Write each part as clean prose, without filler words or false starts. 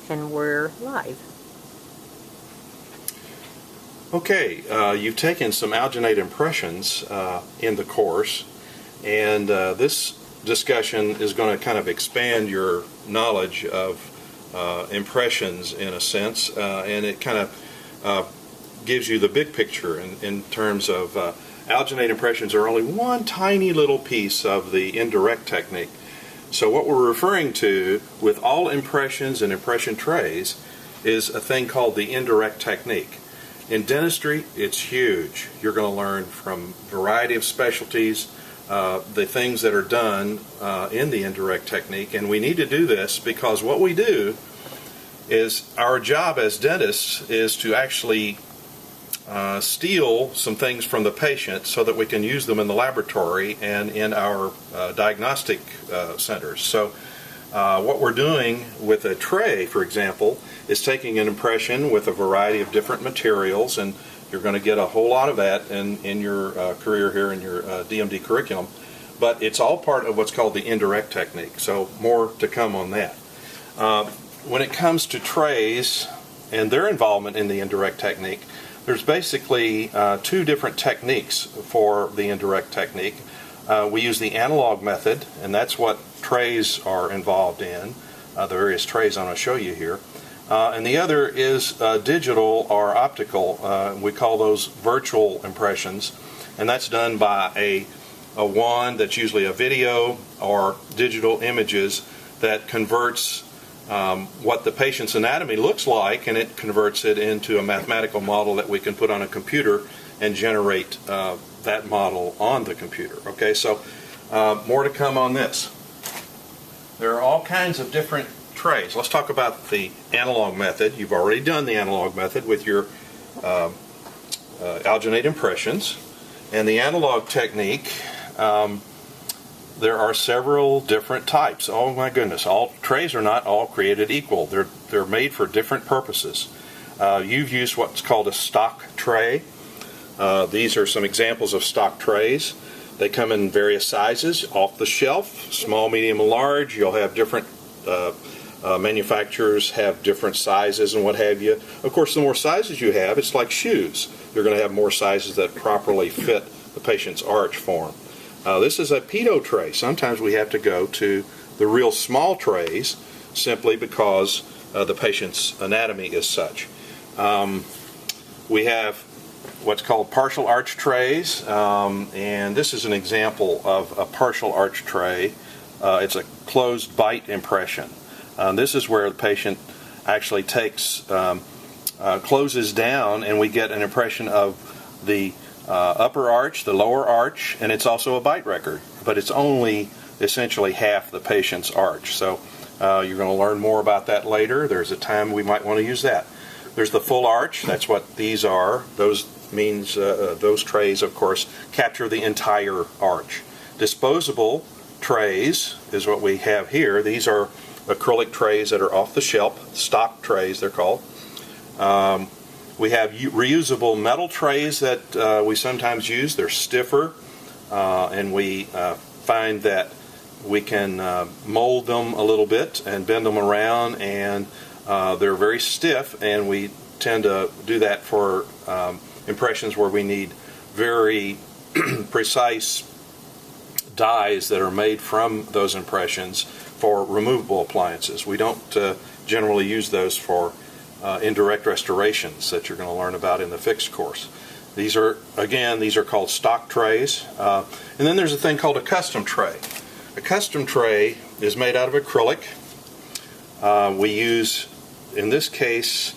and we're live. Okay, you've taken some alginate impressions in the course, and this discussion is going to kind of expand your knowledge of impressions in a sense, and it kind of gives you the big picture in terms of alginate impressions are only one tiny little piece of the indirect technique. So what we're referring to with all impressions and impression trays is a thing called the indirect technique. In dentistry, it's huge. You're going to learn from a variety of specialties the things that are done in the indirect technique, and we need to do this because what we do is our job as dentists is to actually steal some things from the patient so that we can use them in the laboratory and in our diagnostic centers. So what we're doing with a tray, for example, is taking an impression with a variety of different materials, and you're going to get a whole lot of that in your career here in your DMD curriculum, but it's all part of what's called the indirect technique, so more to come on that. When it comes to trays and their involvement in the indirect technique, there's basically two different techniques for the indirect technique. We use the analog method, and that's what trays are involved in, the various trays I'm going to show you here. And the other is digital or optical. We call those virtual impressions, and that's done by a wand that's usually a video or digital images that converts what the patient's anatomy looks like, and it converts it into a mathematical model that we can put on a computer and generate that model on the computer. Okay, so more to come on this. There are all kinds of different trays. Let's talk about the analog method. You've already done the analog method with your alginate impressions. And the analog technique, there are several different types. Oh my goodness, all trays are not all created equal. They're made for different purposes. You've used what's called a stock tray. These are some examples of stock trays. They come in various sizes, off the shelf, small, medium, and large. You'll have different manufacturers have different sizes and what have you. Of course, the more sizes you have, it's like shoes. You're going to have more sizes that properly fit the patient's arch form. This is a pedo tray. Sometimes we have to go to the real small trays simply because the patient's anatomy is such. We have what's called partial arch trays, and this is an example of a partial arch tray. It's a closed bite impression. This is where the patient actually takes, closes down, and we get an impression of the upper arch, the lower arch, and it's also a bite record, but it's only essentially half the patient's arch. So you're going to learn more about that later. There's a time we might want to use that. There's the full arch. That's what these are. Those means those trays, of course, capture the entire arch. Disposable trays is what we have here. These are acrylic trays that are off the shelf, stock trays they're called. We have reusable metal trays that we sometimes use. They're stiffer, and we find that we can mold them a little bit and bend them around, and they're very stiff, and we tend to do that for impressions where we need very precise dies that are made from those impressions for removable appliances. We don't generally use those for indirect restorations that you're going to learn about in the fixed course. These are called stock trays. And then there's a thing called a custom tray. A custom tray is made out of acrylic. We use, in this case,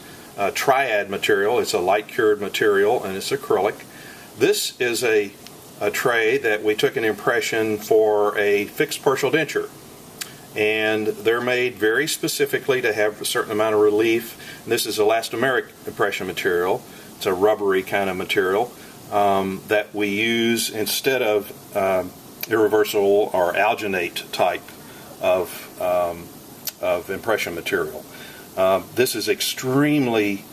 triad material. It's a light cured material, and it's acrylic. This is a tray that we took an impression for a fixed partial denture. And they're made very specifically to have a certain amount of relief. And this is elastomeric impression material. It's a rubbery kind of material that we use instead of irreversible or alginate type of impression material. This is extremely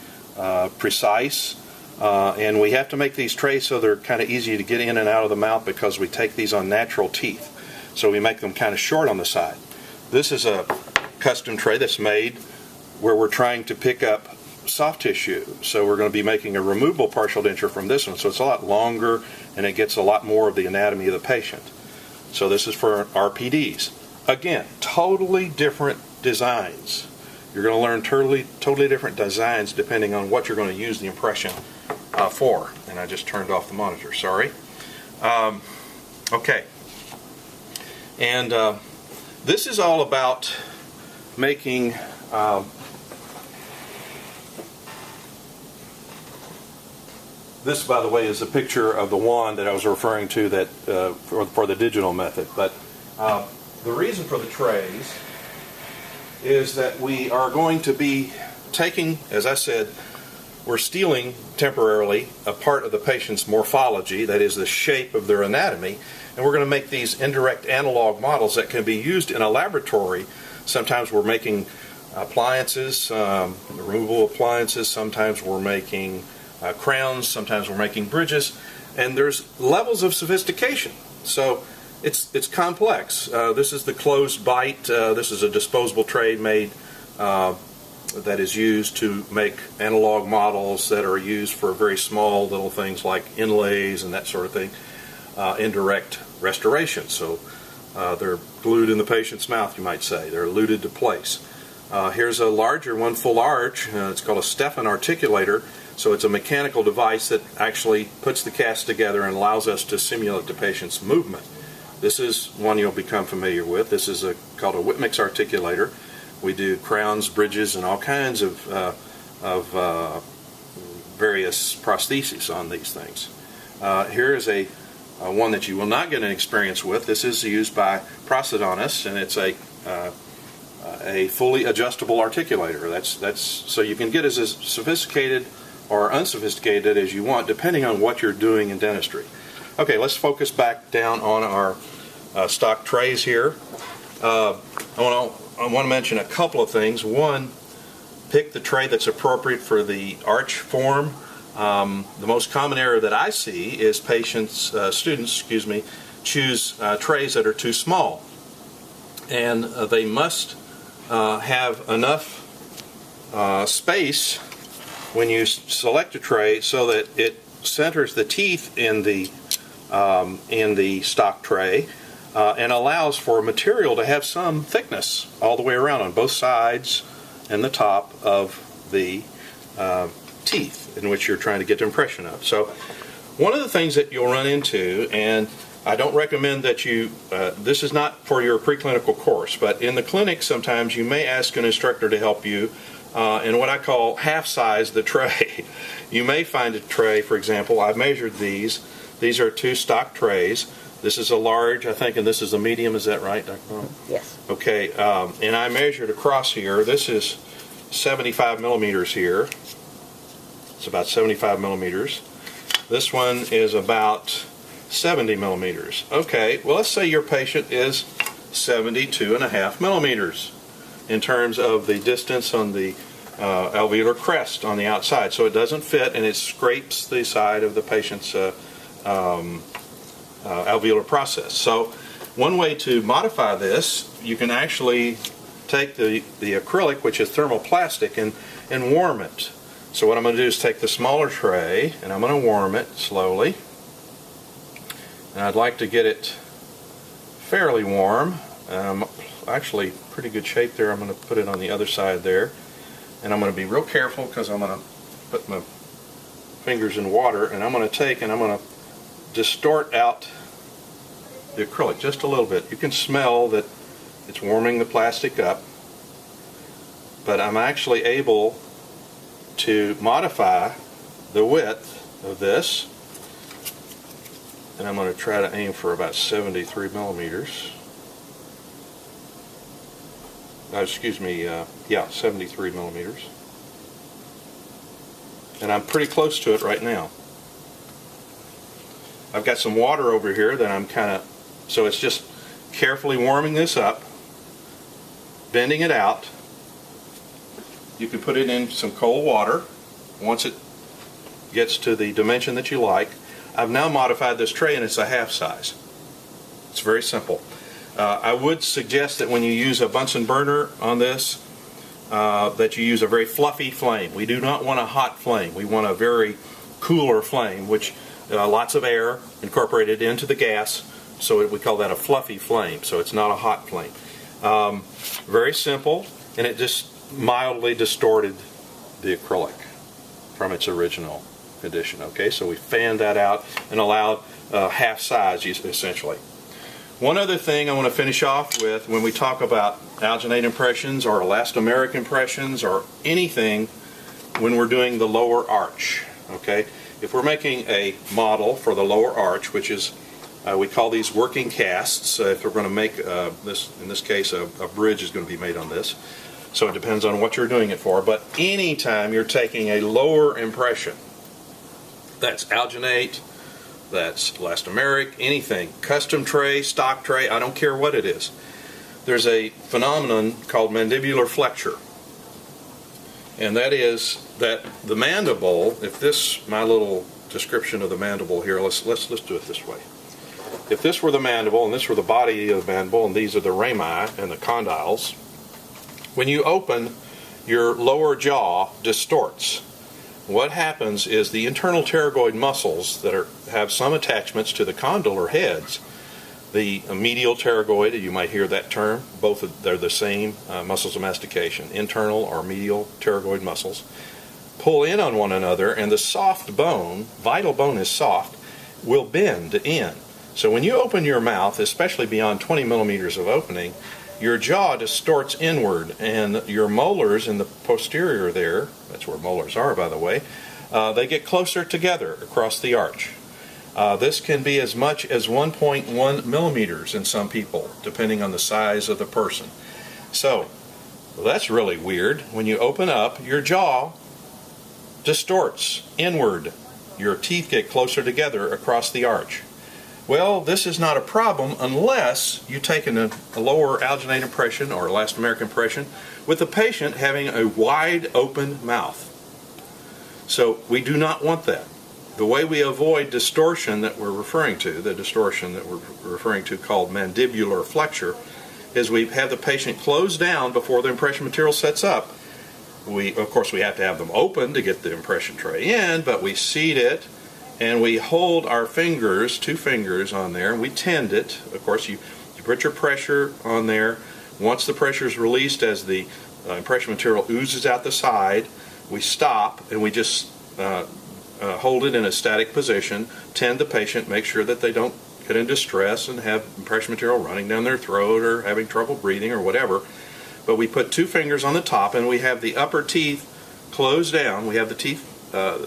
precise, and we have to make these trays so they're kind of easy to get in and out of the mouth because we take these on natural teeth. So we make them kind of short on the side. This is a custom tray that's made where we're trying to pick up soft tissue. So we're going to be making a removable partial denture from this one. So it's a lot longer and it gets a lot more of the anatomy of the patient. So this is for RPDs. Again, totally different designs. You're going to learn totally different designs depending on what you're going to use the impression for. And I just turned off the monitor, sorry. Okay. And this is all about making this, by the way, is a picture of the wand that I was referring to that for the digital method. But the reason for the trays is that we are going to be taking, as I said, we're stealing temporarily a part of the patient's morphology, that is the shape of their anatomy, and we're going to make these indirect analog models that can be used in a laboratory. Sometimes we're making appliances, removable appliances, sometimes we're making crowns, sometimes we're making bridges, and there's levels of sophistication. So it's complex. This is the closed bite. This is a disposable tray made that is used to make analog models that are used for very small little things like inlays and that sort of thing, indirect restoration. So they're glued in the patient's mouth, you might say. They're luted to place. Here's a larger one, full arch. It's called a Stefan articulator. So it's a mechanical device that actually puts the cast together and allows us to simulate the patient's movement. This is one you'll become familiar with. This is called a Whitmix articulator. We do crowns, bridges, and all kinds of various prostheses on these things. Here is a one that you will not get an experience with. This is used by prosthodontists, and it's a fully adjustable articulator. That's so you can get as sophisticated or unsophisticated as you want, depending on what you're doing in dentistry. Okay, let's focus back down on our stock trays here. I want to mention a couple of things. One, pick the tray that's appropriate for the arch form. The most common error that I see is students choose trays that are too small. And they must have enough space when you select a tray so that it centers the teeth in the stock tray and allows for material to have some thickness all the way around on both sides and the top of the teeth in which you're trying to get the impression of. So one of the things that you'll run into, and I don't recommend that you, this is not for your preclinical course, but in the clinic sometimes you may ask an instructor to help you in what I call half-size the tray. You may find a tray, for example, I've measured these. These are two stock trays. This is a large, I think, and this is a medium. Is that right, Dr. Brown? Yes. Okay, and I measured across here. This is 75 millimeters here. It's about 75 millimeters. This one is about 70 millimeters. Okay, well, let's say your patient is 72.5 millimeters in terms of the distance on the alveolar crest on the outside. So it doesn't fit, and it scrapes the side of the patient's alveolar process. So one way to modify this, you can actually take the acrylic, which is thermoplastic, and warm it. So what I'm going to do is take the smaller tray and I'm going to warm it slowly. And I'd like to get it fairly warm. Actually, pretty good shape there. I'm going to put it on the other side there. And I'm going to be real careful because I'm going to put my fingers in water, and I'm going to take and I'm going to distort out the acrylic just a little bit. You can smell that it's warming the plastic up, but I'm actually able to modify the width of this, and I'm going to try to aim for about 73 millimeters. Excuse me, yeah, 73 millimeters. And I'm pretty close to it right now. I've got some water over here that I'm so it's just carefully warming this up, bending it out. You can put it in some cold water once it gets to the dimension that you like. I've now modified this tray and it's a half size. It's very simple. I would suggest that when you use a Bunsen burner on this, that you use a very fluffy flame. We do not want a hot flame. We want a very cooler flame, which lots of air incorporated into the gas, so we call that a fluffy flame, so it's not a hot flame. Very simple, and it just mildly distorted the acrylic from its original condition. Okay, so we fanned that out and allowed half size, essentially. One other thing I want to finish off with, when we talk about alginate impressions or elastomeric impressions or anything when we're doing the lower arch. Okay, if we're making a model for the lower arch, which is we call these working casts. If we're going to make this, in this case, a bridge is going to be made on this. So it depends on what you're doing it for. But anytime you're taking a lower impression, that's alginate, that's elastomeric, anything, custom tray, stock tray, I don't care what it is. There's a phenomenon called mandibular flexure. And that is that the mandible, if this, my little description of the mandible here, let's do it this way. If this were the mandible, and this were the body of the mandible, and these are the rami and the condyles, when you open, your lower jaw distorts. What happens is the internal pterygoid muscles that have some attachments to the condylar heads, the medial pterygoid, you might hear that term, they're the same muscles of mastication, internal or medial pterygoid muscles, pull in on one another, and the soft bone, vital bone is soft, will bend in. So when you open your mouth, especially beyond 20 millimeters of opening, your jaw distorts inward, and your molars in the posterior there, that's where molars are, by the way, they get closer together across the arch. This can be as much as 1.1 millimeters in some people, depending on the size of the person. So that's really weird. When you open up, your jaw distorts inward. Your teeth get closer together across the arch. Well, this is not a problem unless you take a lower alginate impression or elastomeric impression with the patient having a wide open mouth. So we do not want that. The way we avoid distortion that we're referring to, the distortion that we're referring to called mandibular flexure, is we have the patient close down before the impression material sets up. Of course, we have to have them open to get the impression tray in, but we seat it, and we hold our fingers, 2 fingers on there, and we tend it. Of course, you put your pressure on there. Once the pressure is released as the impression material oozes out the side, we stop and we just hold it in a static position, tend the patient, make sure that they don't get in distress and have impression material running down their throat or having trouble breathing or whatever. But we put 2 fingers on the top, and we have the upper teeth closed down. We have the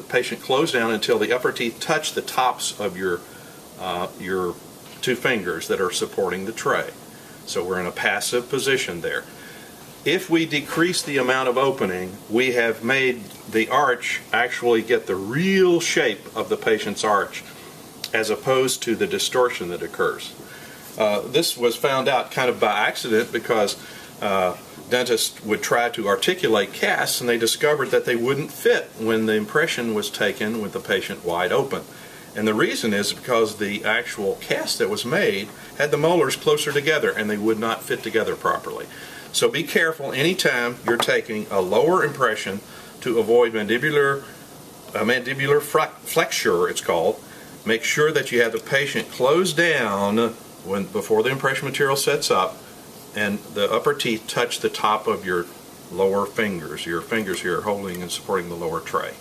patient closed down until the upper teeth touch the tops of your 2 fingers that are supporting the tray. So we're in a passive position there. If we decrease the amount of opening, we have made the arch actually get the real shape of the patient's arch as opposed to the distortion that occurs. This was found out kind of by accident because dentists would try to articulate casts, and they discovered that they wouldn't fit when the impression was taken with the patient wide open. And the reason is because the actual cast that was made had the molars closer together, and they would not fit together properly. So be careful anytime you're taking a lower impression to avoid mandibular flexure, it's called. Make sure that you have the patient closed down before the impression material sets up, and the upper teeth touch the top of your lower fingers. Your fingers here holding and supporting the lower tray.